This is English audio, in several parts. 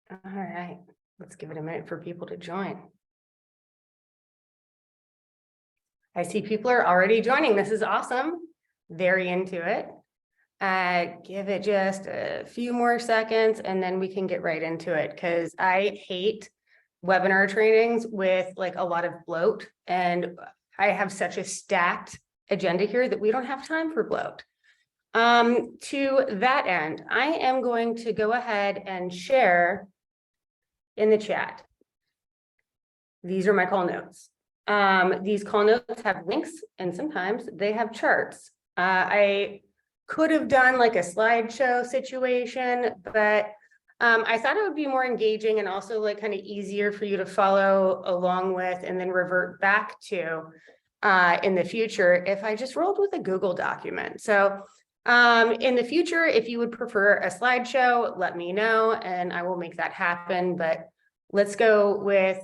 All right, let's give it a minute for people to join. I see people are already joining. This is awesome. Very into it. Give it just a few more seconds and then we can get right into it, because I hate webinar trainings with like a lot of bloat, and I have such a stacked agenda here that we don't have time for bloat. To that end, I am going to go ahead and share in the chat. These are my call notes. These call notes have links and sometimes they have charts. I could have done like a slideshow situation, but I thought it would be more engaging and also like kind of easier for you to follow along with and then revert back to in the future if I just rolled with a Google document. So in the future, if you would prefer a slideshow, let me know and I will make that happen. But let's go with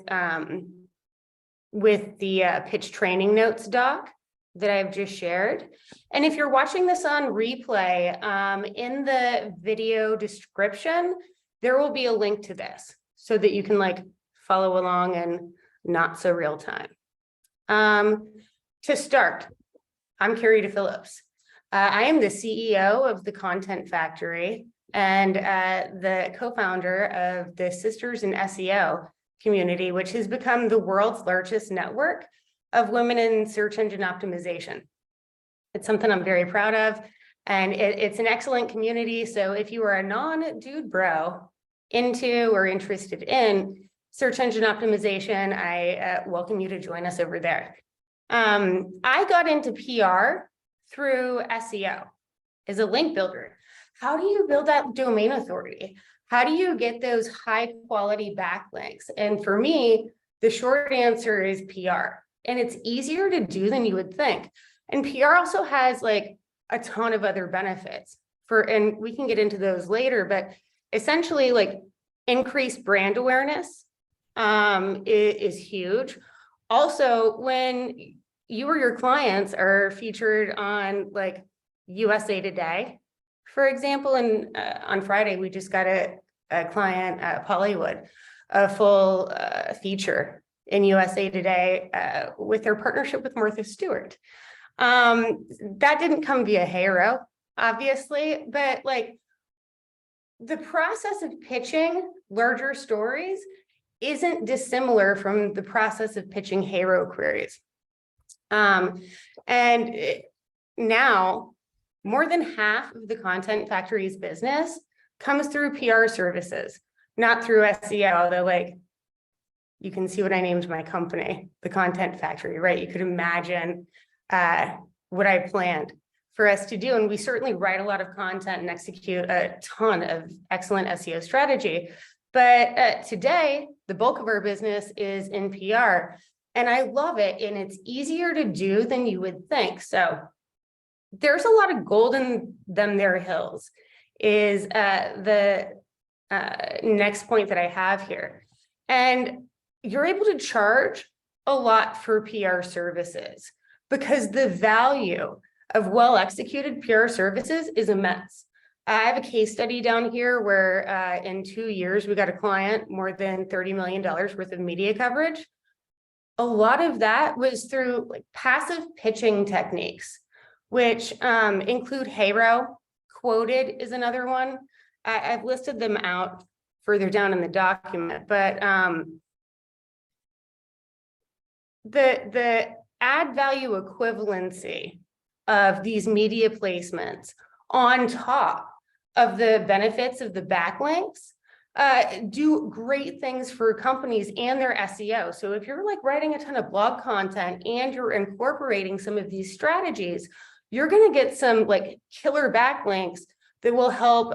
the pitch training notes doc that I've just shared. And if you're watching this on replay, in the video description, there will be a link to this so that you can like follow along and not so real time. To start, I'm Kari DePhillips. I am the CEO of the Content Factory and the co-founder of the Sisters in SEO community, which has become the world's largest network of women in search engine optimization. It's something I'm very proud of, and it's an excellent community. So if you are a non-dude bro into or interested in search engine optimization, I welcome you to join us over there. I got into PR through SEO as a link builder. How do you build that domain authority? How do you get those high quality backlinks? And for me, the short answer is PR. And it's easier to do than you would think. And PR also has like a ton of other benefits and we can get into those later, but essentially like increased brand awareness is huge. Also, when you or your clients are featured on like USA Today, for example, and on Friday, we just got a client, Hollywood, a full feature in USA Today with their partnership with Martha Stewart. That didn't come via HARO, obviously, but like the process of pitching larger stories isn't dissimilar from the process of pitching HARO queries. Now more than half of the Content Factory's business comes through PR services, not through SEO, although like you can see what I named my company, the Content Factory, right? You could imagine what I planned for us to do. And we certainly write a lot of content and execute a ton of excellent SEO strategy. But today, the bulk of our business is in PR. And I love it. And it's easier to do than you would think. So there's a lot of gold in them there hills is the next point that I have here. And you're able to charge a lot for PR services because the value of well-executed PR services is immense. I have a case study down here where in 2 years, we got a client more than $30 million worth of media coverage. A lot of that was through like passive pitching techniques, which include HARO. Qwoted is another one. I've listed them out further down in the document, but the add value equivalency of these media placements on top of the benefits of the backlinks do great things for companies and their SEO. So if you're like writing a ton of blog content and you're incorporating some of these strategies, you're going to get some like killer backlinks that will help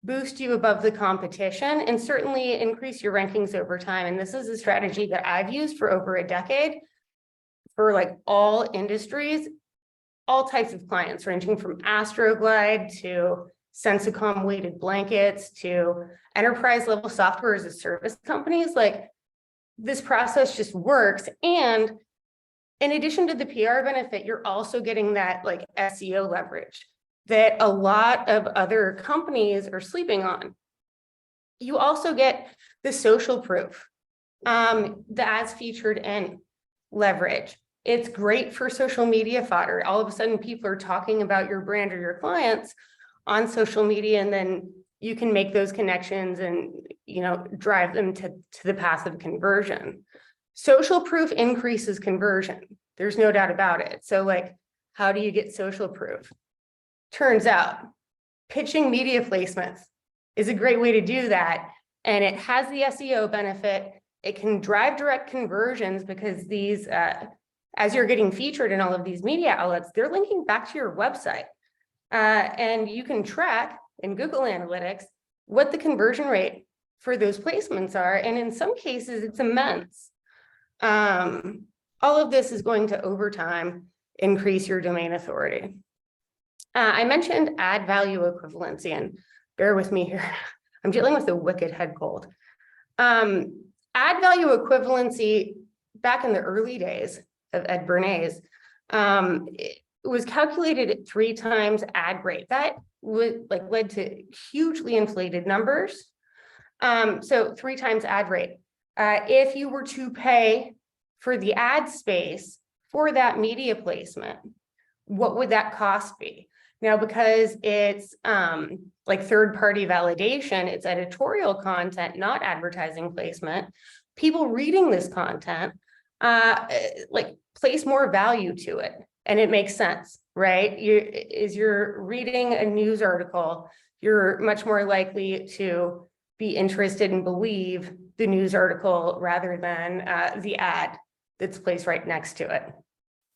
boost you above the competition and certainly increase your rankings over time. And this is a strategy that I've used for over a decade for like all industries, all types of clients, ranging from Astroglide to Sensicom weighted blankets to enterprise level software as a service companies. Like this process just works. And in addition to the PR benefit, you're also getting that like SEO leverage that a lot of other companies are sleeping on. You also get the social proof, the as featured in leverage. It's great for social media fodder. All of a sudden, people are talking about your brand or your clients on social media, and then you can make those connections and, you know, drive them to the passive conversion. Social proof increases conversion. There's no doubt about it. So like, how do you get social proof? Turns out pitching media placements is a great way to do that. And it has the SEO benefit. It can drive direct conversions because these, as you're getting featured in all of these media outlets, they're linking back to your website. And you can track in Google Analytics what the conversion rate for those placements are. And in some cases, it's immense. All of this is going to, over time, increase your domain authority. I mentioned add value equivalency, and bear with me here. I'm dealing with a wicked head cold. Add value equivalency, back in the early days of Ed Bernays, it was calculated at 3 times ad rate. That would led to hugely inflated numbers. So 3 times ad rate. If you were to pay for the ad space for that media placement, what would that cost be? Now, because it's like third-party validation, it's editorial content, not advertising placement, people reading this content like place more value to it. And it makes sense, right? You're reading a news article, you're much more likely to be interested and believe the news article rather than the ad that's placed right next to it.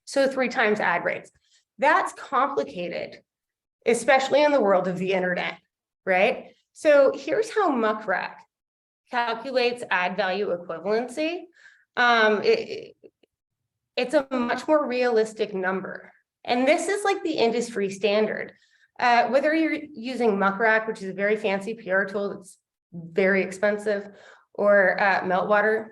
So 3 times ad rates. That's complicated, especially in the world of the internet, right? So here's how Muckrack calculates ad value equivalency. It's a much more realistic number. And this is like the industry standard. Whether you're using Muckrack, which is a very fancy PR tool that's very expensive, or Meltwater,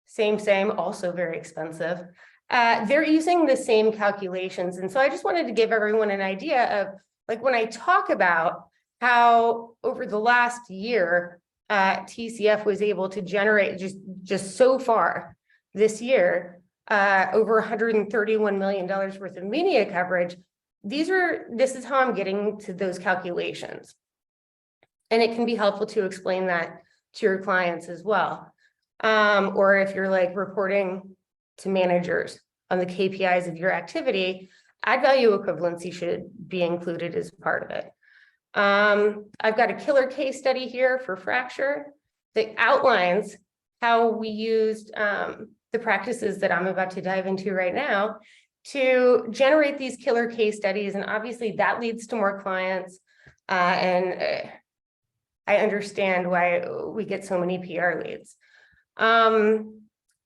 same, also very expensive. They're using the same calculations. And so I just wanted to give everyone an idea of, like, when I talk about how over the last year, TCF was able to generate just so far this year, over $131 million worth of media coverage. This is how I'm getting to those calculations. And it can be helpful to explain that to your clients as well. Or if you're like reporting to managers on the KPIs of your activity, add value equivalency should be included as part of it. I've got a killer case study here for Fracture that outlines how we used the practices that I'm about to dive into right now to generate these killer case studies. And obviously that leads to more clients. I understand why we get so many PR leads.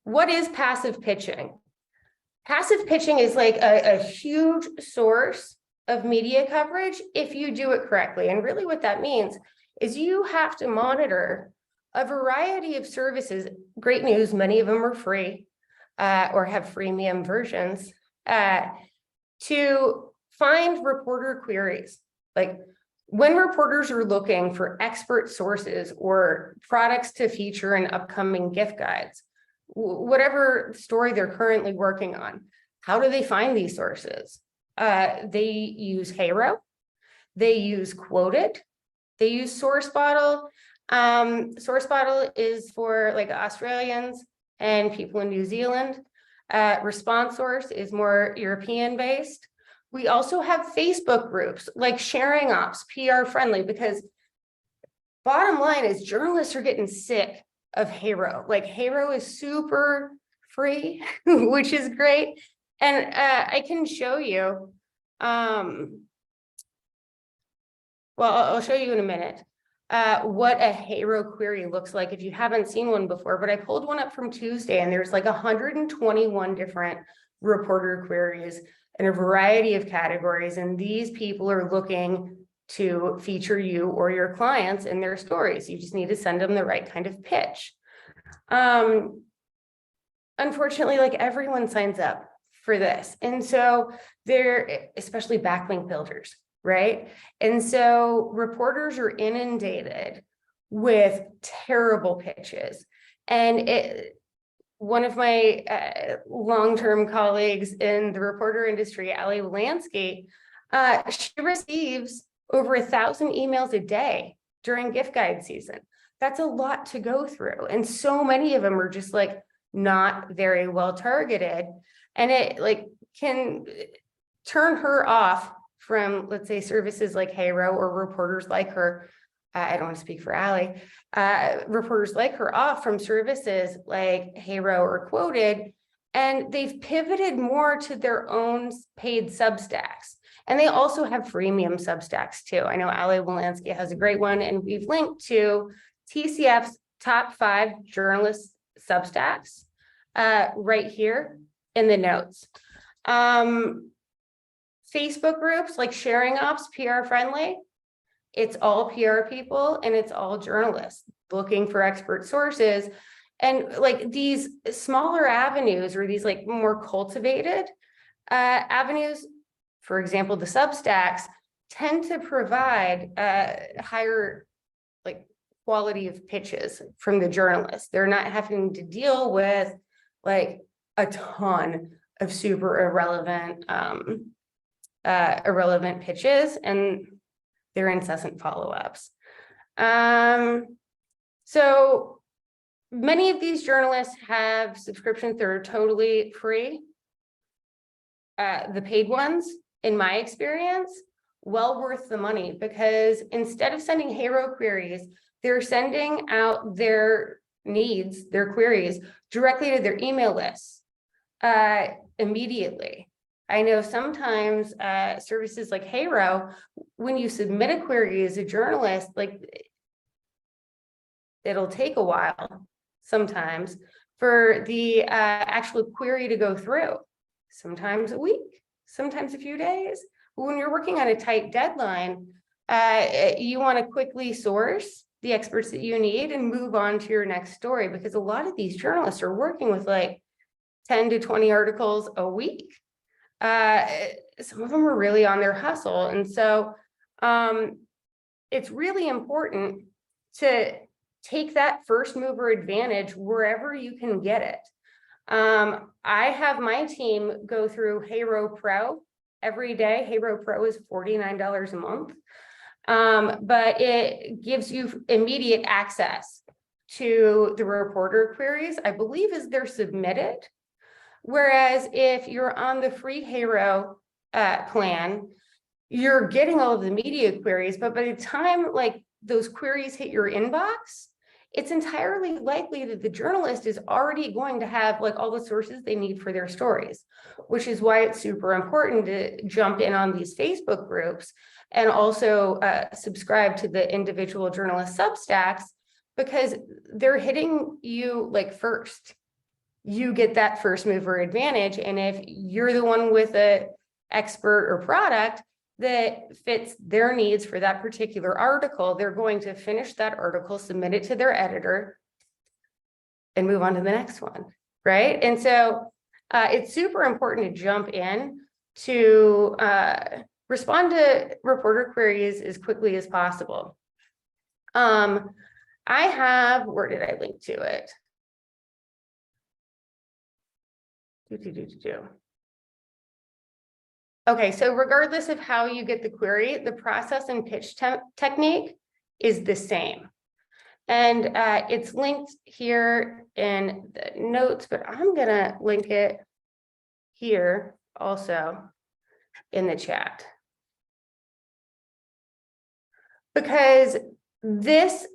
What is passive pitching? Passive pitching is like a huge source of media coverage if you do it correctly. And really what that means is you have to monitor a variety of services. Great news, many of them are free or have freemium versions to find reporter queries. Like when reporters are looking for expert sources or products to feature in upcoming gift guides, whatever story they're currently working on, how do they find these sources? They use HARO, they use Qwoted, they use SourceBottle. SourceBottle is for like Australians and people in New Zealand. Response Source is more European based. We also have Facebook groups like Sharing Ops, PR friendly, because bottom line is journalists are getting sick of HARO. Like HARO is super free, which is great. And I can show you, well, I'll show you in a minute what a HARO query looks like if you haven't seen one before, but I pulled one up from Tuesday and there's like 121 different reporter queries in a variety of categories. And these people are looking to feature you or your clients in their stories. You just need to send them the right kind of pitch. Unfortunately, like everyone signs up for this. And so they're, especially backlink builders, right? And so reporters are inundated with terrible pitches. And one of my long-term colleagues in the reporter industry, Ali Lansky, she receives over 1,000 emails a day during gift guide season. That's a lot to go through. And so many of them are just like not very well targeted. And it like can turn her off from, let's say, services like HARO or reporters like her. I don't want to speak for Ali, reporters like her off from services like HARO or Qwoted, and they've pivoted more to their own paid Substacks. And they also have freemium Substacks too. I know Ali Wolanski has a great one, and we've linked to TCF's top 5 journalist Substacks right here in the notes. Facebook groups like Sharing Ops, PR Friendly, it's all PR people and it's all journalists looking for expert sources. And like these smaller avenues or these like more cultivated avenues, for example, the Substacks tend to provide higher like quality of pitches from the journalists. They're not having to deal with like a ton of super irrelevant irrelevant pitches and their incessant follow-ups. So many of these journalists have subscriptions that are totally free. The paid ones, in my experience, well worth the money, because instead of sending HARO queries, they're sending out their needs, their queries, directly to their email lists immediately. I know sometimes services like HARO, when you submit a query as a journalist, like it'll take a while sometimes for the actual query to go through. Sometimes a week, sometimes a few days. But when you're working on a tight deadline, you want to quickly source the experts that you need and move on to your next story, because a lot of these journalists are working with like 10 to 20 articles a week. Some of them are really on their hustle. And so it's really important to take that first mover advantage wherever you can get it. I have my team go through HARO Pro every day. HARO Pro is $49 a month, but it gives you immediate access to the reporter queries, I believe, as they're submitted. Whereas if you're on the free HARO plan, you're getting all of the media queries, but by the time like those queries hit your inbox, it's entirely likely that the journalist is already going to have like all the sources they need for their stories, which is why it's super important to jump in on these Facebook groups and also subscribe to the individual journalist Substacks, because they're hitting you like first. You get that first mover advantage. And if you're the one with an expert or product that fits their needs for that particular article, they're going to finish that article, submit it to their editor, and move on to the next one, right? And so it's super important to jump in to respond to reporter queries as quickly as possible. I have, where did I link to it? Okay, so regardless of how you get the query, the process and pitch technique is the same. And it's linked here in the notes, but I'm gonna link it here also in the chat, because this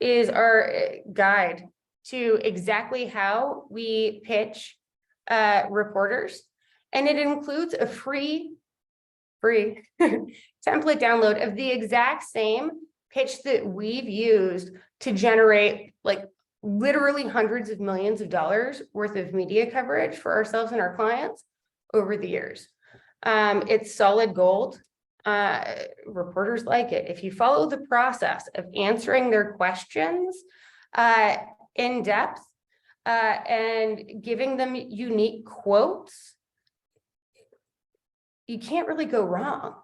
is our guide to exactly how we pitch reporters. And it includes a free template download of the exact same pitch that we've used to generate like literally hundreds of millions of dollars worth of media coverage for ourselves and our clients over the years. It's solid gold. Reporters like it. If you follow the process of answering their questions in depth and giving them unique quotes, you can't really go wrong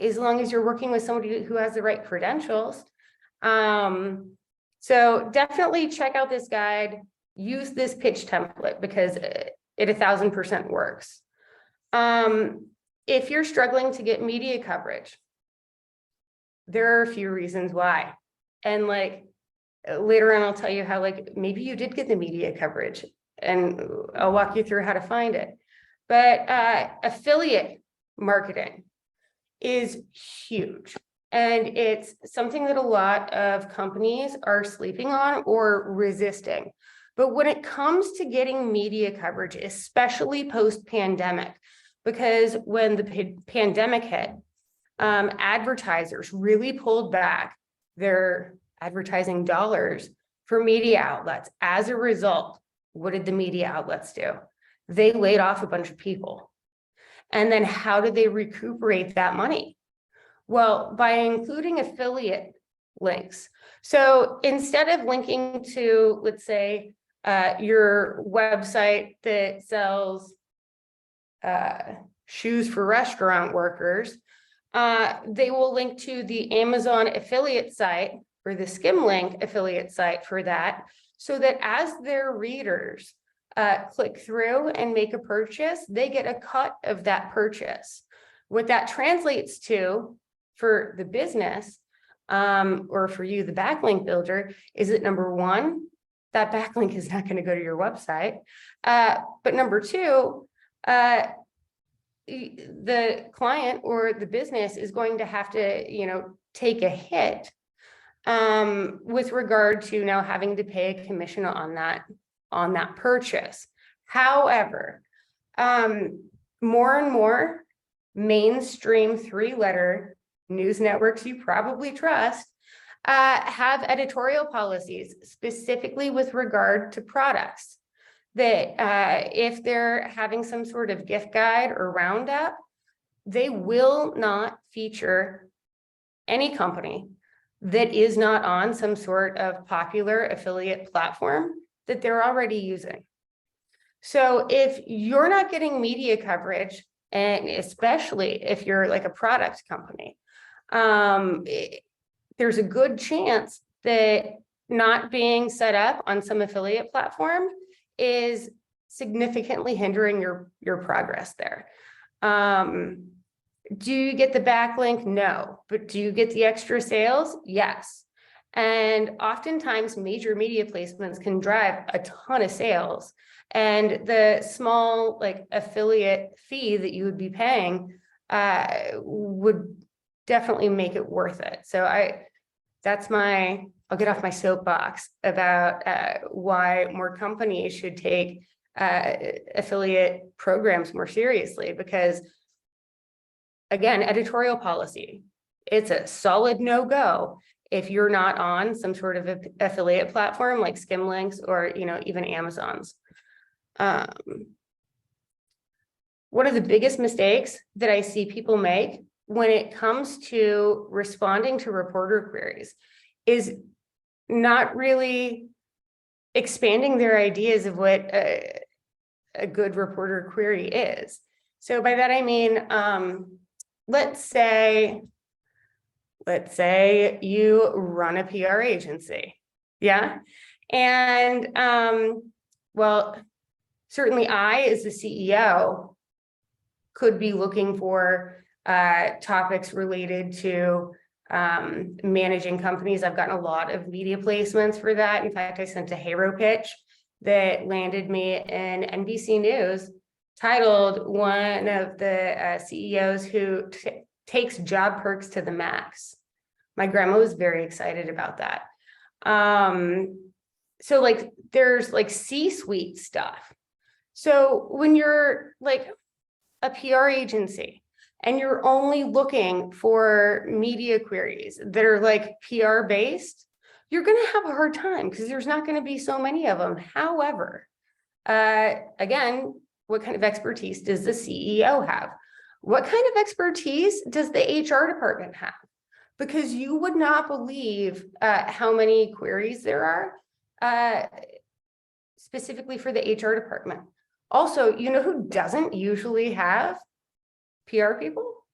as long as you're working with somebody who has the right credentials. So definitely check out this guide, use this pitch template because it 1000% works. If you're struggling to get media coverage, there are a few reasons why. And like later on, I'll tell you how like maybe you did get the media coverage and I'll walk you through how to find it. But affiliate marketing is huge. And it's something that a lot of companies are sleeping on or resisting. But when it comes to getting media coverage, especially post-pandemic, because when the pandemic hit, advertisers really pulled back their advertising dollars for media outlets. As a result, what did the media outlets do? They laid off a bunch of people. And then how did they recuperate that money? Well, by including affiliate links. So instead of linking to, let's say, your website that sells shoes for restaurant workers, they will link to the Amazon affiliate site or the Skimlink affiliate site for that, so that as their readers click through and make a purchase, they get a cut of that purchase. What that translates to for the business, or for you, the backlink builder, is that number one, that backlink is not going to go to your website. But number two, the client or the business is going to have to, take a hit with regard to now having to pay a commission on that purchase. However, more and more mainstream 3-letter news networks you probably trust have editorial policies specifically with regard to products that if they're having some sort of gift guide or roundup, they will not feature any company that is not on some sort of popular affiliate platform that they're already using. So if you're not getting media coverage, and especially if you're like a product company, there's a good chance that not being set up on some affiliate platform is significantly hindering your progress there. Do you get the backlink? No. But do you get the extra sales? Yes. And oftentimes major media placements can drive a ton of sales. And the small like affiliate fee that you would be paying would definitely make it worth it. So I'll get off my soapbox about why more companies should take affiliate programs more seriously, because again, editorial policy, it's a solid no-go if you're not on some sort of affiliate platform like Skimlinks or even Amazon's. One of the biggest mistakes that I see people make when it comes to responding to reporter queries is not really expanding their ideas of what a good reporter query is. So by that I mean, let's say you run a PR agency, yeah? And well, certainly I, as the CEO, could be looking for topics related to managing companies. I've gotten a lot of media placements for that. In fact, I sent a HARO pitch that landed me in NBC News, titled "One of the CEOs who takes job perks to the max." My grandma was very excited about that. So like there's like C-suite stuff. So when you're like a PR agency and you're only looking for media queries that are like PR based, you're going to have a hard time because there's not going to be so many of them. However, again, what kind of expertise does the CEO have? What kind of expertise does the HR department have? Because you would not believe how many queries there are specifically for the HR department. Also, who doesn't usually have PR people?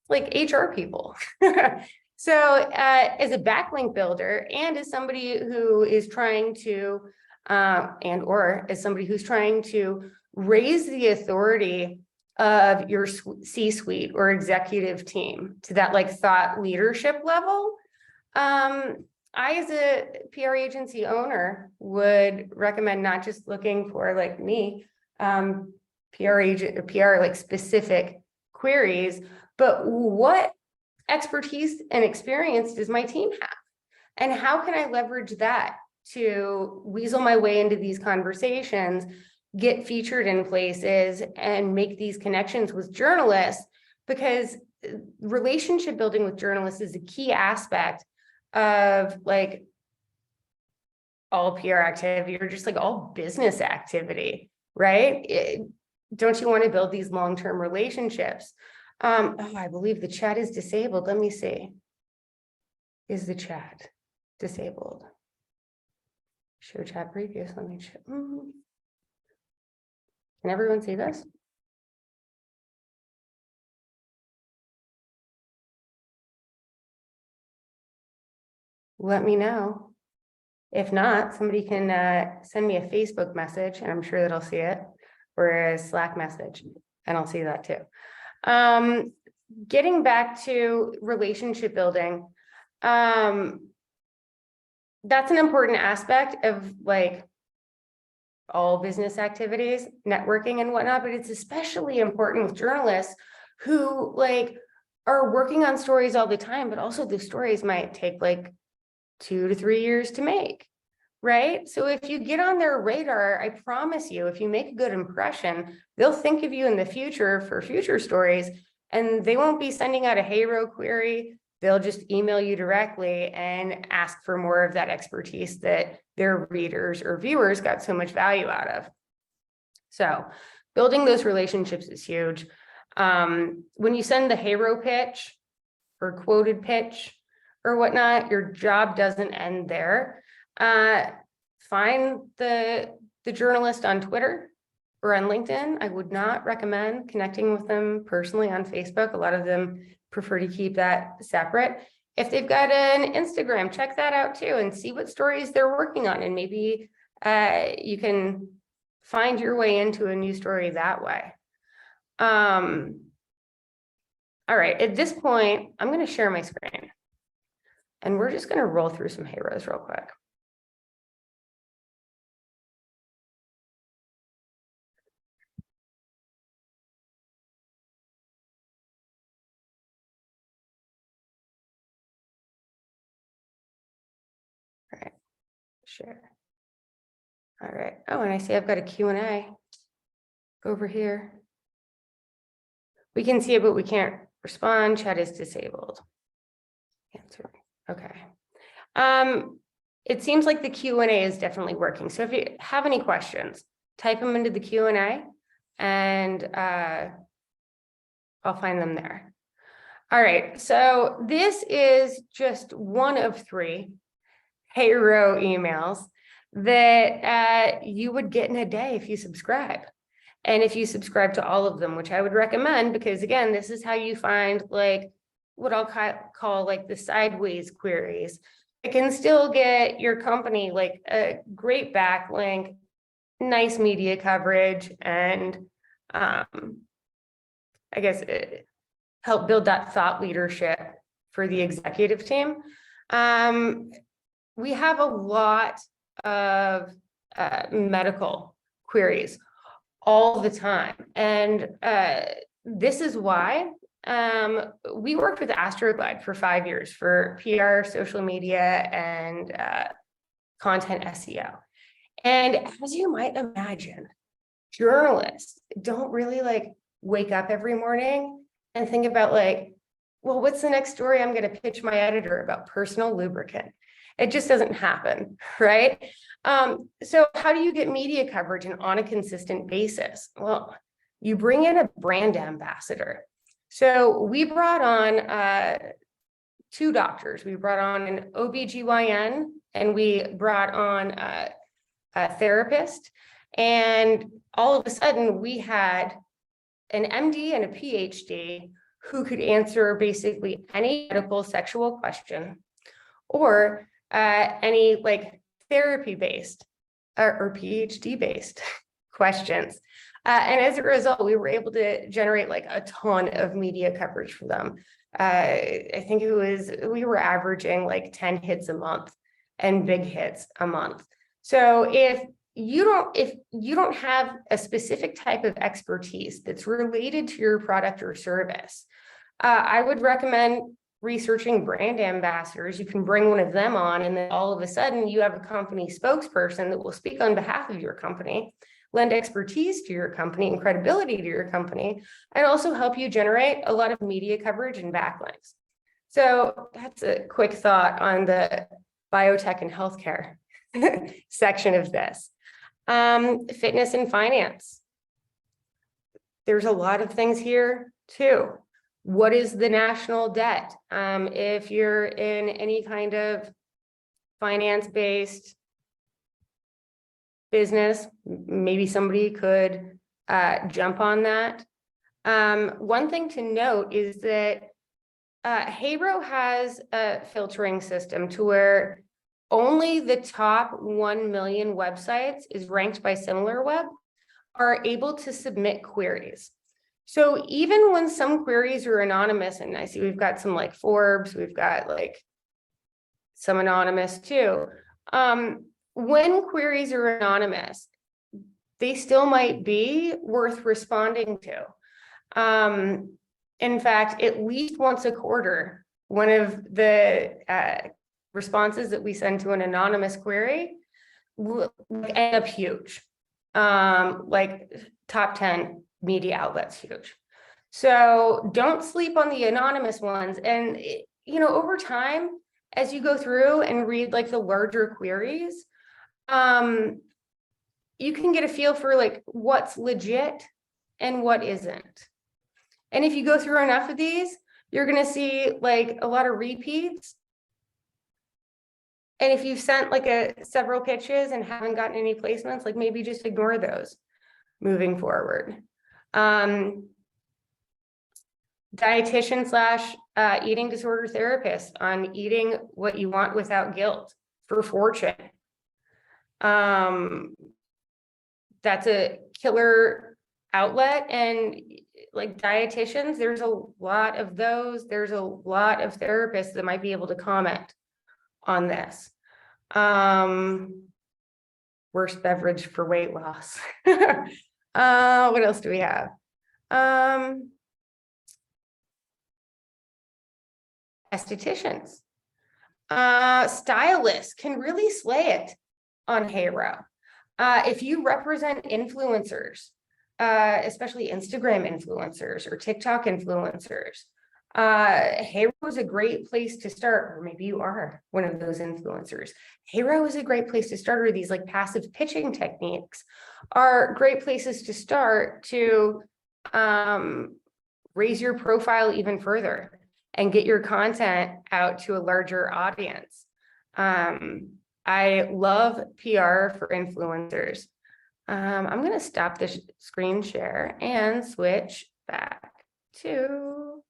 Like HR people. So as a backlink builder and as somebody who is trying to, or as somebody who's trying to raise the authority of your C-suite or executive team to that like thought leadership level, I, as a PR agency owner, would recommend not just looking for like me, PR like specific queries, but what expertise and experience does my team have? And how can I leverage that to weasel my way into these conversations, get featured in places, and make these connections with journalists? Because relationship building with journalists is a key aspect of like all PR activity or just like all business activity, right? Don't you want to build these long-term relationships? Oh, I believe the chat is disabled. Let me see. Is the chat disabled? Show chat previews. Let me check. Can everyone see this? Let me know. If not, somebody can send me a Facebook message and I'm sure that I'll see it, or a Slack message and I'll see that too. Getting back to relationship building, that's an important aspect of like all business activities, networking and whatnot, but it's especially important with journalists who like are working on stories all the time, but also the stories might take like 2 to 3 years to make, right? So if you get on their radar, I promise you, if you make a good impression, they'll think of you in the future for future stories, and they won't be sending out a HARO query. They'll just email you directly and ask for more of that expertise that their readers or viewers got so much value out of. So building those relationships is huge. When you send the HARO pitch or quoted pitch or whatnot, your job doesn't end there. Find the journalist on Twitter or on LinkedIn. I would not recommend connecting with them personally on Facebook. A lot of them prefer to keep that separate. If they've got an Instagram, check that out too and see what stories they're working on. And maybe you can find your way into a new story that way. All right, at this point, I'm going to share my screen. And we're just going to roll through some HAROs real quick. All right, share. All right. Oh, and I see I've got a Q&A over here. We can see it, but we can't respond. Chat is disabled. Answer. Okay. It seems like the Q&A is definitely working. So if you have any questions, type them into the Q&A and I'll find them there. All right. So this is just one of 3 HARO emails that you would get in a day if you subscribe. And if you subscribe to all of them, which I would recommend, because again, this is how you find like what I'll call like the sideways queries. It can still get your company like a great backlink, nice media coverage, and I guess help build that thought leadership for the executive team. We have a lot of medical queries all the time. And this is why we worked with Astroglide for 5 years for PR, social media, and content SEO. And as you might imagine, journalists don't really like wake up every morning and think about like, well, what's the next story I'm going to pitch my editor about personal lubricant? It just doesn't happen, right? So how do you get media coverage and on a consistent basis? Well, you bring in a brand ambassador. So we brought on 2 doctors. We brought on an OBGYN and we brought on a therapist. And all of a sudden we had an MD and a PhD who could answer basically any medical sexual question or any like therapy-based or PhD-based questions. And as a result, we were able to generate like a ton of media coverage for them. I think we were averaging like 10 hits a month and big hits a month. So if you don't have a specific type of expertise that's related to your product or service, I would recommend researching brand ambassadors. You can bring one of them on, and then all of a sudden you have a company spokesperson that will speak on behalf of your company, lend expertise to your company and credibility to your company, and also help you generate a lot of media coverage and backlinks. So that's a quick thought on the biotech and healthcare section of this. Fitness and finance. There's a lot of things here too. What is the national debt? If you're in any kind of finance-based business, maybe somebody could jump on that. One thing to note is that HARO has a filtering system to where only the top 1 million websites is ranked by SimilarWeb are able to submit queries. So even when some queries are anonymous, and I see we've got some like Forbes, we've got like some anonymous too. When queries are anonymous, they still might be worth responding to. In fact, at least once a quarter, one of the responses that we send to an anonymous query will end up huge, like top 10 media outlets huge. So don't sleep on the anonymous ones. And, you know, over time, as you go through and read like the larger queries, you can get a feel for like what's legit and what isn't. And if you go through enough of these, you're going to see like a lot of repeats. And if you've sent like several pitches and haven't gotten any placements, like maybe just ignore those moving forward. Dietitian / eating disorder therapist on eating what you want without guilt for Fortune. That's a killer outlet, and like dietitians, there's a lot of those. There's a lot of therapists that might be able to comment on this. Worst beverage for weight loss. What else do we have? Estheticians. Stylists can really slay it on HARO. If you represent influencers, especially Instagram influencers or TikTok influencers, HARO is a great place to start, or maybe you are one of those influencers. HARO is a great place to start, or these like passive pitching techniques are great places to start to raise your profile even further and get your content out to a larger audience. I love PR for influencers. I'm going to stop this screen share and switch back to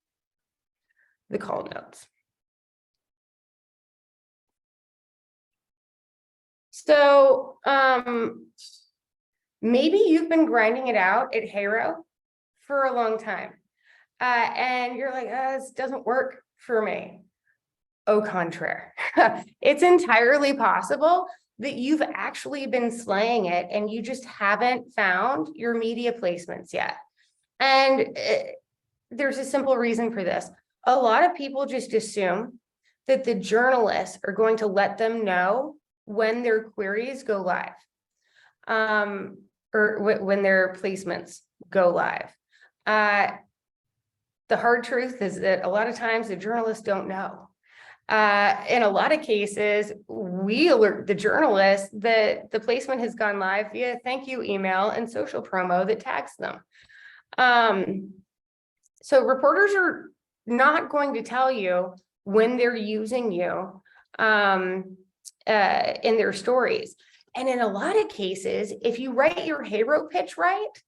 the call notes. So maybe you've been grinding it out at HARO for a long time, and you're like, this doesn't work for me. Au contraire, it's entirely possible that you've actually been slaying it and you just haven't found your media placements yet. And there's a simple reason for this. A lot of people just assume that the journalists are going to let them know when their queries go live, or when their placements go live. The hard truth is that a lot of times the journalists don't know. In a lot of cases, we alert the journalists that the placement has gone live via thank you email and social promo that tags them. So reporters are not going to tell you when they're using you in their stories. And in a lot of cases, if you write your HARO pitch right,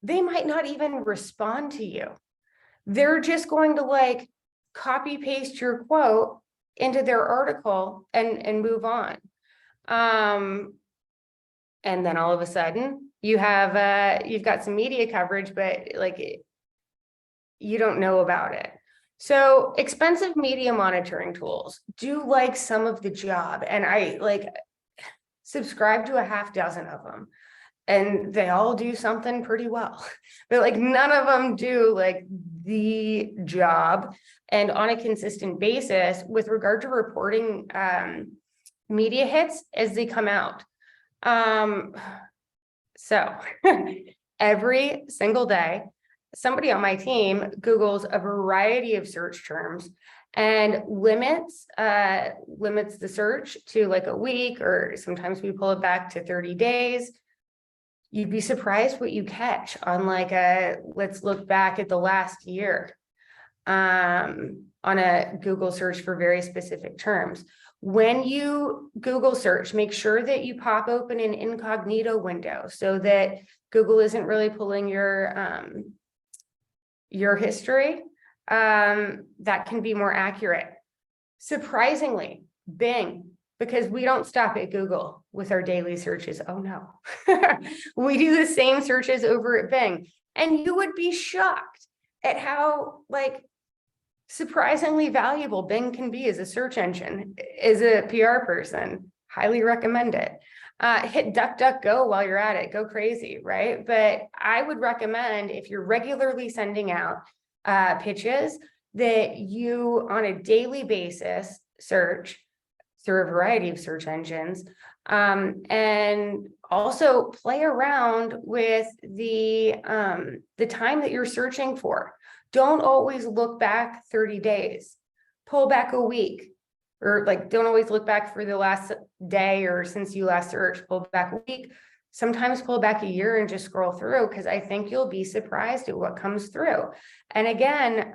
they might not even respond to you. they're just going to like copy paste your quote into their article and move on. And then all of a sudden you have you've got some media coverage, but like you don't know about it. So expensive media monitoring tools do like some of the job, and I like subscribe to a half dozen of them, and they all do something pretty well, but like none of them do like the job and on a consistent basis with regard to reporting media hits as they come out. So every single day, somebody on my team Googles a variety of search terms and limits the search to like a week, or sometimes we pull it back to 30 days. You'd be surprised what you catch on like let's look back at the last year on a Google search for very specific terms. When you Google search, make sure that you pop open an incognito window so that Google isn't really pulling your history. That can be more accurate. Surprisingly, Bing, because we don't stop at Google with our daily searches. Oh no, we do the same searches over at Bing, and you would be shocked at how like surprisingly valuable Bing can be as a search engine. As a PR person, highly recommend it. Hit DuckDuckGo while you're at it, go crazy, right? But I would recommend, if you're regularly sending out pitches, that you on a daily basis search through a variety of search engines, and also play around with the time that you're searching for. Don't always look back 30 days, pull back a week, or like don't always look back for the last day or since you last searched, pull back a week. Sometimes pull back a year and just scroll through, because I think you'll be surprised at what comes through. And again,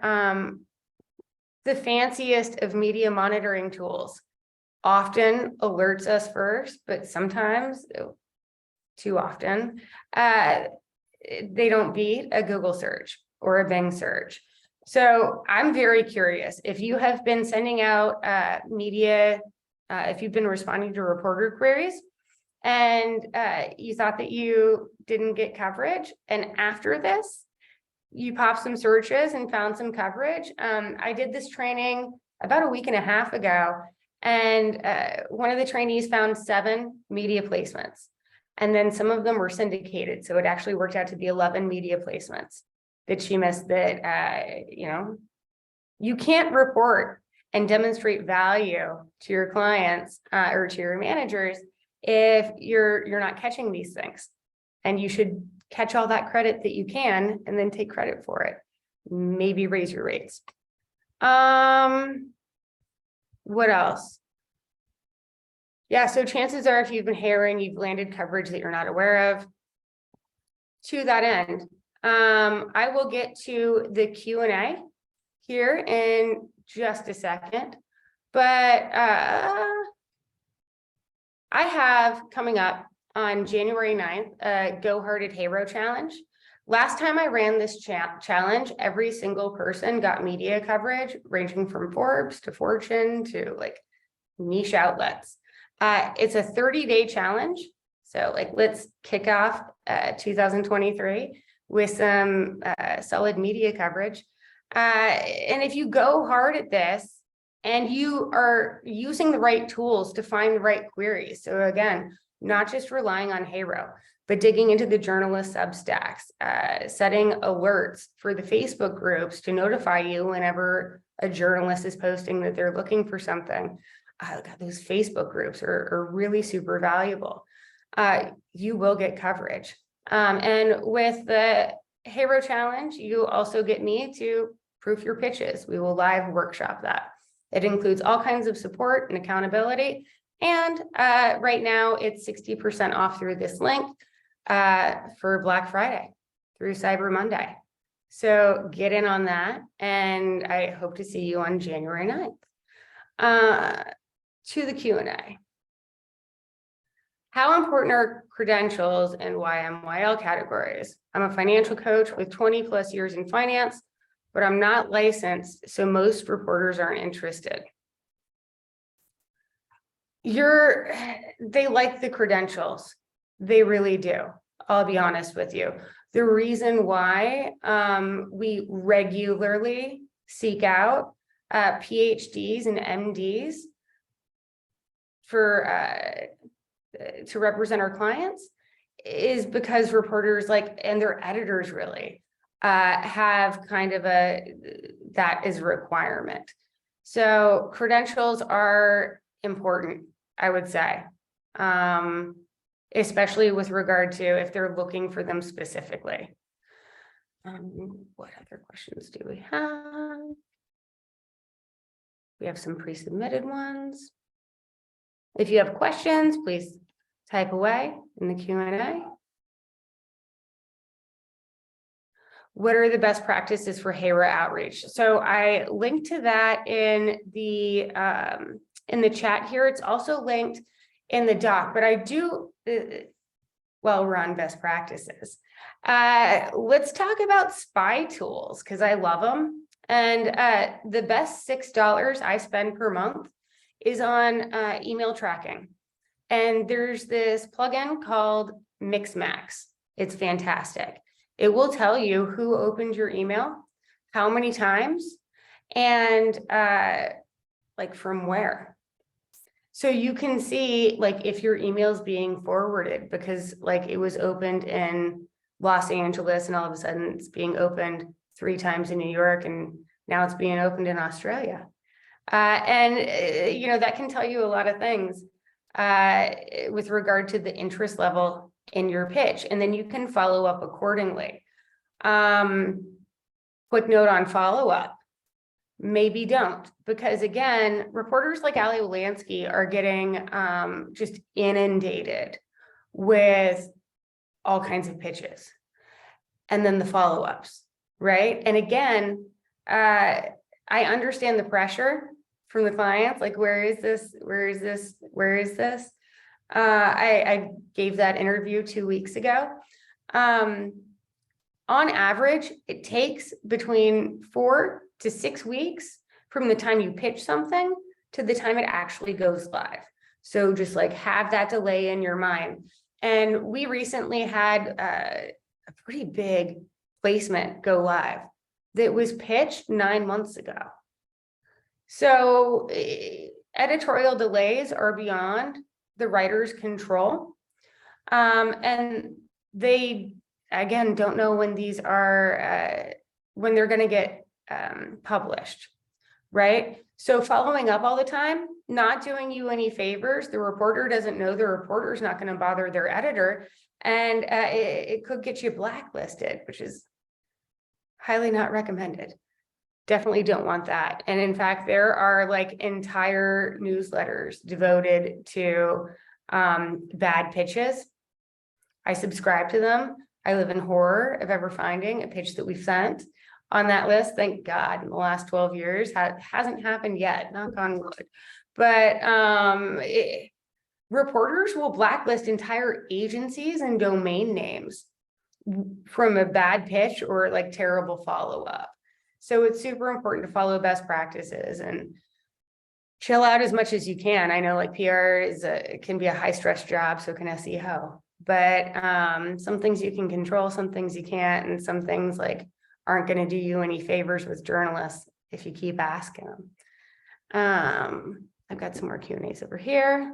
the fanciest of media monitoring tools often alerts us first, but sometimes, too often, they don't beat a Google search or a Bing search. So I'm very curious if you have been sending out media, if you've been responding to reporter queries and you thought that you didn't get coverage, and after this, you popped some searches and found some coverage. I did this training about a week and a half ago, and one of the trainees found 7 media placements, and then some of them were syndicated. So it actually worked out to be 11 media placements that she missed. That, you know, you can't report and demonstrate value to your clients or to your managers if you're not catching these things. And you should catch all that credit that you can and then take credit for it. Maybe raise your rates. What else? Yeah, so chances are if you've been hiring, you've landed coverage that you're not aware of. To that end, I will get to the Q&A here in just a second, but I have coming up on January 9th, a Go Hearted HARO challenge. Last time I ran this challenge, every single person got media coverage ranging from Forbes to Fortune to like niche outlets. It's a 30-day challenge. So like, let's kick off 2023 with some solid media coverage. And if you go hard at this and you are using the right tools to find the right queries, so again, not just relying on HARO, but digging into the journalist substacks, setting alerts for the Facebook groups to notify you whenever a journalist is posting that they're looking for something. God, those Facebook groups are really super valuable. You will get coverage. And with the HARO challenge, you also get me to proof your pitches. We will live workshop that. It includes all kinds of support and accountability. And right now it's 60% off through this link for Black Friday through Cyber Monday. So get in on that. And I hope to see you on January 9th. To the Q&A. How important are credentials in YMYL categories? I'm a financial coach with 20+ years in finance, but I'm not licensed, so most reporters aren't interested. They like the credentials. They really do. I'll be honest with you. The reason why we regularly seek out PhDs and MDs to represent our clients is because reporters and their editors really have kind of that is a requirement. So credentials are important, I would say, especially with regard to if they're looking for them specifically. What other questions do we have? We have some pre-submitted ones. If you have questions, please type away in the Q&A. What are the best practices for HARO outreach? So I linked to that in the chat here. It's also linked in the doc, but I do, well, we're on best practices. Let's talk about spy tools because I love them. And the best $6 I spend per month is on email tracking. And there's this plugin called MixMax. It's fantastic. It will tell you who opened your email, how many times, and from where. So you can see if your email is being forwarded because it was opened in Los Angeles and all of a sudden it's being opened 3 times in New York and now it's being opened in Australia. And that can tell you a lot of things with regard to the interest level in your pitch, and then you can follow up accordingly. Quick note on follow-up, maybe don't, because again, reporters like Ali Olansky are getting just inundated with all kinds of pitches and then the follow-ups, right? And again, I understand the pressure from the clients, where is this? Where is this? Where is this? I gave that interview 2 weeks ago. On average, it takes between 4 to 6 weeks from the time you pitch something to the time it actually goes live. So just have that delay in your mind. And we recently had a pretty big placement go live that was pitched 9 months ago. So editorial delays are beyond the writer's control. And they, again, don't know when these are, when they're going to get published, right? So following up all the time, not doing you any favors. The reporter doesn't know the reporter's not going to bother their editor. And it could get you blacklisted, which is highly not recommended. Definitely don't want that. And in fact, there are entire newsletters devoted to bad pitches. I subscribe to them. I live in horror of ever finding a pitch that we sent on that list. Thank God in the last 12 years, hasn't happened yet, knock on wood. But reporters will blacklist entire agencies and domain names from a bad pitch or terrible follow-up. So it's super important to follow best practices and chill out as much as you can. I know PR can be a high stress job, so can SEO, but some things you can control, some things you can't, and some things aren't going to do you any favors with journalists if you keep asking them. I've got some more Q&As over here.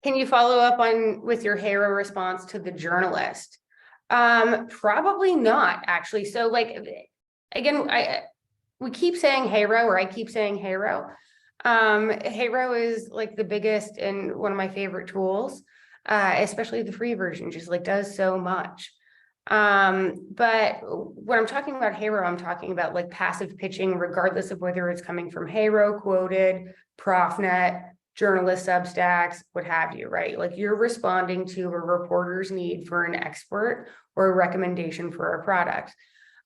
Can you follow up with your HARO response to the journalist? Probably not, actually. So again, we keep saying HARO, or I keep saying HARO. HARO is the biggest and one of my favorite tools, especially the free version, just does so much. But when I'm talking about HARO, I'm talking about passive pitching, regardless of whether it's coming from HARO, Qwoted, ProfNet, journalist Substacks, what have you, right? You're responding to a reporter's need for an expert or a recommendation for a product.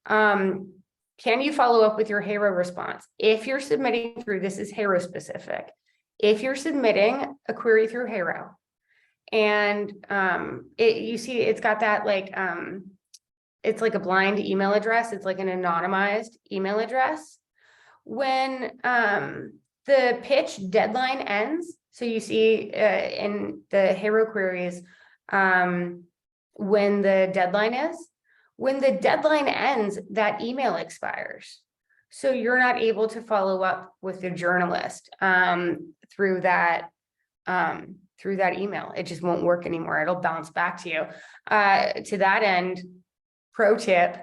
Can you follow up with your HARO response? If you're submitting through, this is HARO specific. If you're submitting a query through HARO And you see it's got that like it's like a blind email address. It's like an anonymized email address. When the pitch deadline ends, so you see in the HARO queries when the deadline is, when the deadline ends, that email expires. So you're not able to follow up with the journalist through that email. It just won't work anymore. It'll bounce back to you. To that end, pro tip,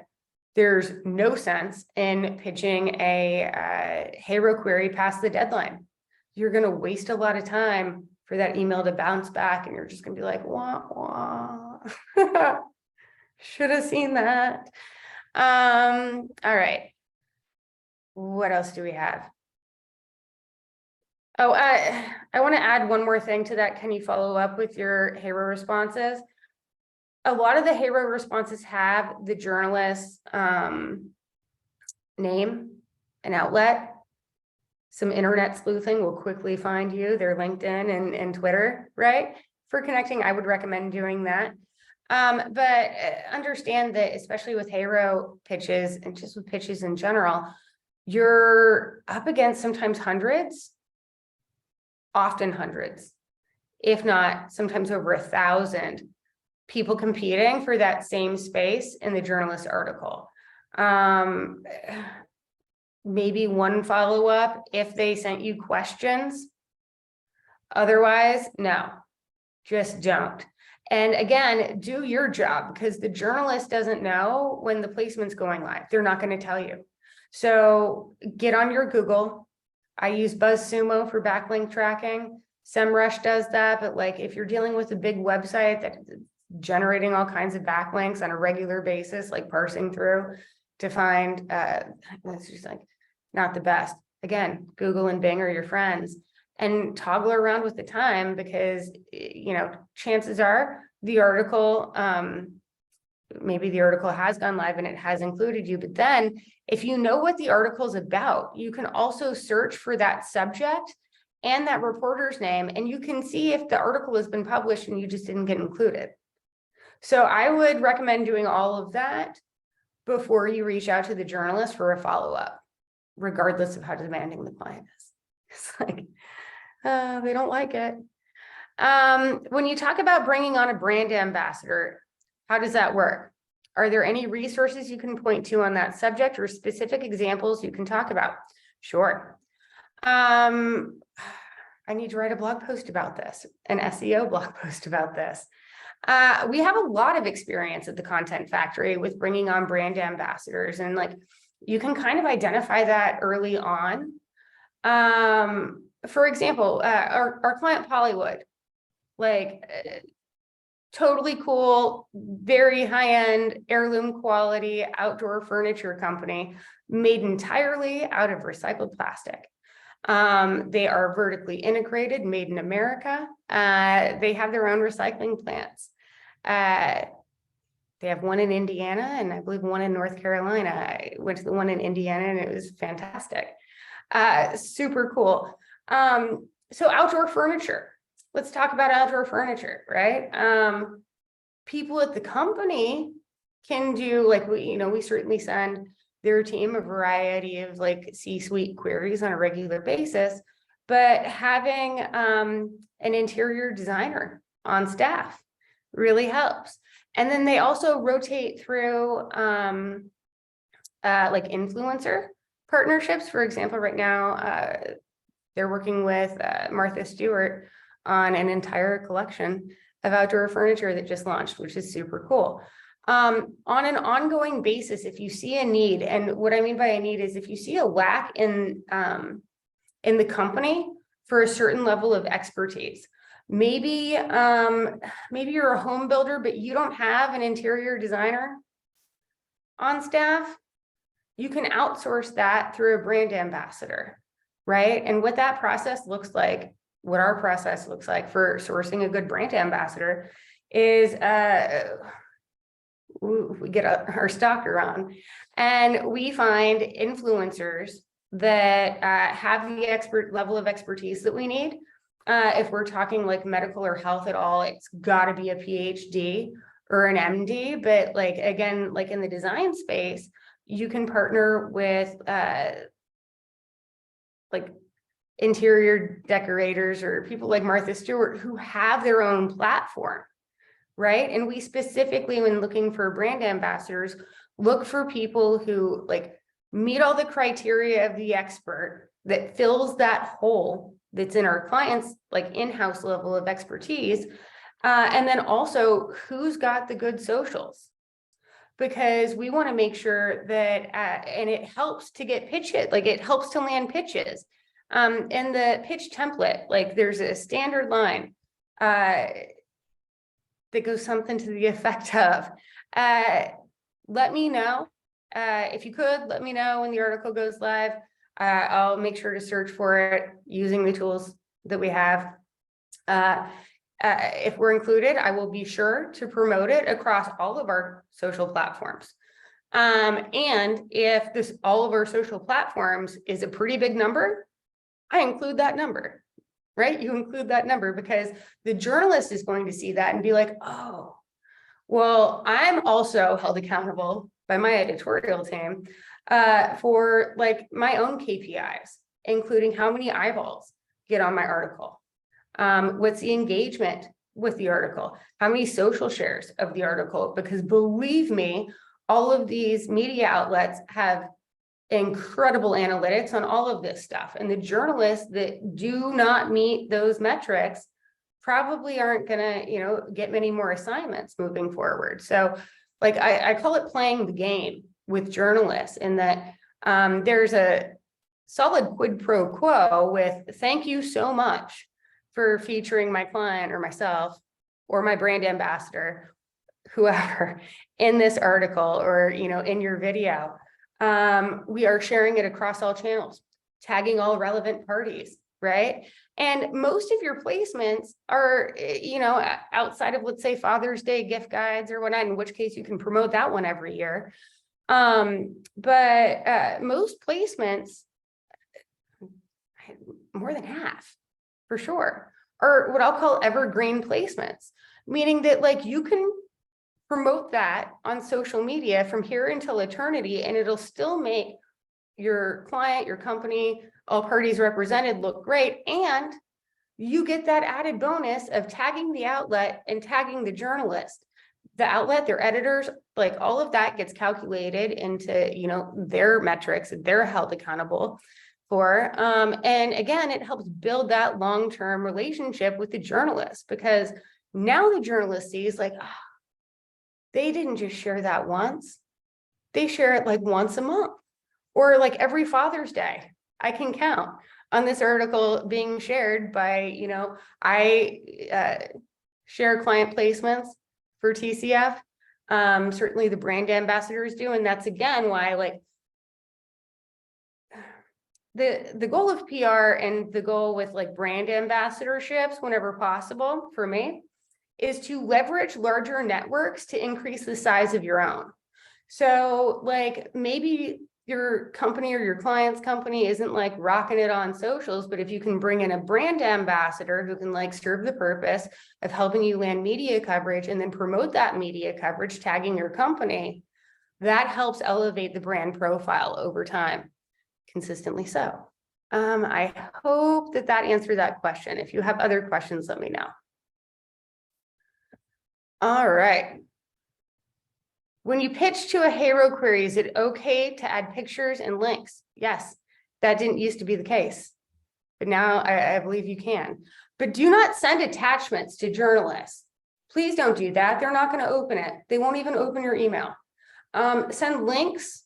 there's no sense in pitching a HARO query past the deadline. You're going to waste a lot of time for that email to bounce back, and you're just going to be like, wah, wah. Should have seen that. All right. What else do we have? Oh, I want to add one more thing to that. Can you follow up with your HARO responses? A lot of the HARO responses have the journalist's name and outlet. Some internet sleuthing will quickly find you, their LinkedIn and Twitter, right? For connecting, I would recommend doing that. But understand that, especially with HARO pitches and just with pitches in general, you're up against sometimes hundreds, often hundreds, if not sometimes over 1,000 people competing for that same space in the journalist article. Maybe one follow-up if they sent you questions. Otherwise, no, just don't. And again, do your job, because the journalist doesn't know when the placement's going live. They're not going to tell you. So get on your Google. I use BuzzSumo for backlink tracking. SEMrush does that, but like if you're dealing with a big website that's generating all kinds of backlinks on a regular basis, like parsing through to find, that's just like not the best. Again, Google and Bing are your friends, and toggle around with the time, because, you know, chances are the article, maybe the article has gone live and it has included you, but then if you know what the article's about, you can also search for that subject and that reporter's name, and you can see if the article has been published and you just didn't get included. So I would recommend doing all of that before you reach out to the journalist for a follow-up, regardless of how demanding the client is. It's like, they don't like it. When you talk about bringing on a brand ambassador, how does that work? Are there any resources you can point to on that subject, or specific examples you can talk about? Sure. I need to write a blog post about this, an SEO blog post about this. We have a lot of experience at the Content Factory with bringing on brand ambassadors, and like you can kind of identify that early on. For example, our client Hollywood, like totally cool, very high-end heirloom quality outdoor furniture company made entirely out of recycled plastic. They are vertically integrated, made in America. They have their own recycling plants. They have one in Indiana and I believe one in North Carolina. I went to the one in Indiana and it was fantastic. Super cool. So outdoor furniture. Let's talk about outdoor furniture, right? People at the company can do, like, we certainly send their team a variety of like C-suite queries on a regular basis, but having an interior designer on staff really helps. And then they also rotate through like influencer partnerships. For example, right now, they're working with Martha Stewart on an entire collection of outdoor furniture that just launched, which is super cool. On an ongoing basis, if you see a need, and what I mean by a need is if you see a lack in the company for a certain level of expertise, maybe you're a home builder, but you don't have an interior designer on staff, you can outsource that through a brand ambassador, right? And what that process looks like, what our process looks like for sourcing a good brand ambassador is we get our stalker on and we find influencers that have the level of expertise that we need. If we're talking like medical or health at all, it's got to be a PhD or an MD. But like, again, like in the design space, you can partner with like interior decorators or people like Martha Stewart who have their own platform, right? And we specifically, when looking for brand ambassadors, look for people who like meet all the criteria of the expert that fills that hole that's in our clients, like in-house level of expertise. And then also who's got the good socials, because we want to make sure that, and it helps to get pitches, like it helps to land pitches. In the pitch template, like there's a standard line that goes something to the effect of, let me know, if you could, let me know when the article goes live. I'll make sure to search for it using the tools that we have. If we're included, I will be sure to promote it across all of our social platforms. And if this, all of our social platforms is a pretty big number, I include that number, right? You include that number because the journalist is going to see that and be like, oh, well, I'm also held accountable by my editorial team for like my own KPIs, including how many eyeballs get on my article. What's the engagement with the article? How many social shares of the article? Because believe me, all of these media outlets have incredible analytics on all of this stuff. And the journalists that do not meet those metrics probably aren't gonna, you know, get many more assignments moving forward. So like I call it playing the game with journalists, in that there's a solid quid pro quo with thank you so much for featuring my client or myself or my brand ambassador, whoever, in this article or, you know, in your video. We are sharing it across all channels, tagging all relevant parties, right? And most of your placements are, you know, outside of, let's say, Father's Day gift guides or whatnot, in which case you can promote that one every year. But most placements, more than half, for sure, are what I'll call evergreen placements, meaning that like you can promote that on social media from here until eternity, and it'll still make your client, your company, all parties represented look great. And you get that added bonus of tagging the outlet and tagging the journalist, the outlet, their editors, like all of that gets calculated into, you know, their metrics that they're held accountable for. And again, it helps build that long-term relationship with the journalist, because now the journalist sees like, oh, they didn't just share that once, they share it like once a month or like every Father's Day. I can count on this article being shared by, you know, I share client placements for TCF. Certainly the brand ambassadors do. And that's again why like the goal of PR and the goal with like brand ambassadorships whenever possible for me is to leverage larger networks to increase the size of your own. So like maybe your company or your client's company isn't like rocking it on socials, but if you can bring in a brand ambassador who can like serve the purpose of helping you land media coverage and then promote that media coverage, tagging your company, that helps elevate the brand profile over time, consistently so. I hope that that answered that question. If you have other questions, let me know. All right. When you pitch to a HARO query, is it okay to add pictures and links? Yes, that didn't used to be the case, but now I believe you can. But do not send attachments to journalists. Please don't do that. They're not going to open it. They won't even open your email. Send links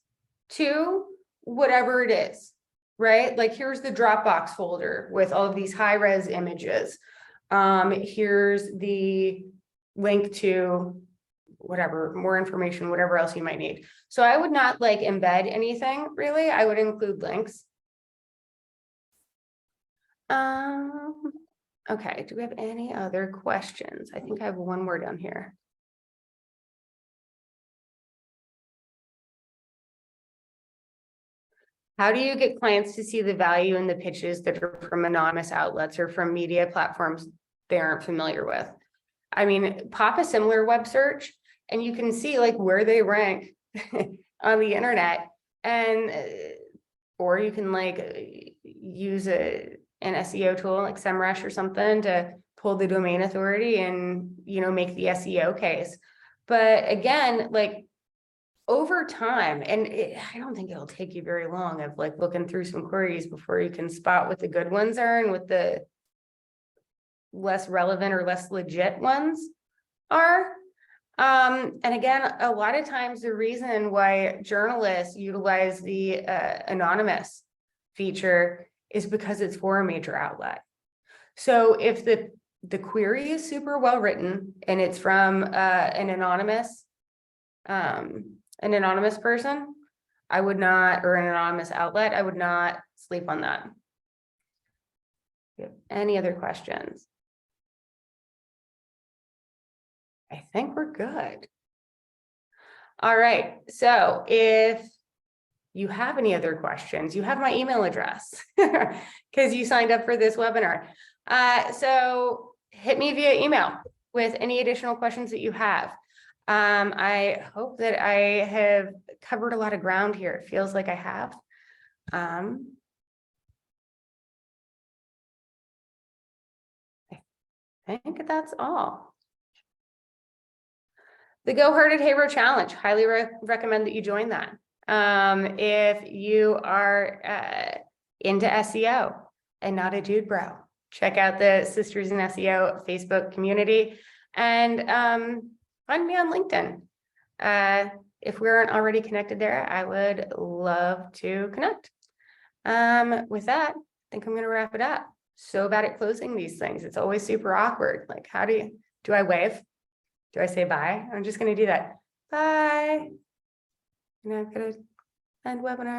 to whatever it is, right? Like here's the Dropbox folder with all of these high-res images. Here's the link to whatever, more information, whatever else you might need. So I would not like embed anything really. I would include links. Okay, do we have any other questions? I think I have one more down here. How do you get clients to see the value in the pitches that are from anonymous outlets or from media platforms they aren't familiar with? I mean, pop a similar web search and you can see like where they rank on the internet, and or you can like use an SEO tool like SEMrush or something to pull the domain authority and, you know, make the SEO case. But again, like over time, and I don't think it'll take you very long of like looking through some queries before you can spot what the good ones are and what the less relevant or less legit ones are. And again, a lot of times the reason why journalists utilize the anonymous feature is because it's for a major outlet. So if the query is super well written and it's from an anonymous person, I would not, or an anonymous outlet, I would not sleep on that. Any other questions? I think we're good. All right, so if you have any other questions, you have my email address because you signed up for this webinar. So hit me via email with any additional questions that you have. I hope that I have covered a lot of ground here. It feels like I have. I think that's all. The Go Hard at HARO Challenge, highly recommend that you join that. If you are into SEO and not a dude bro, check out the Sisters in SEO Facebook community and find me on LinkedIn. If we aren't already connected there, I would love to connect. With that, I think I'm going to wrap it up. So bad at closing these things. It's always super awkward. Like, how do I wave? Do I say bye? I'm just going to do that. Bye. I'm going to end webinar.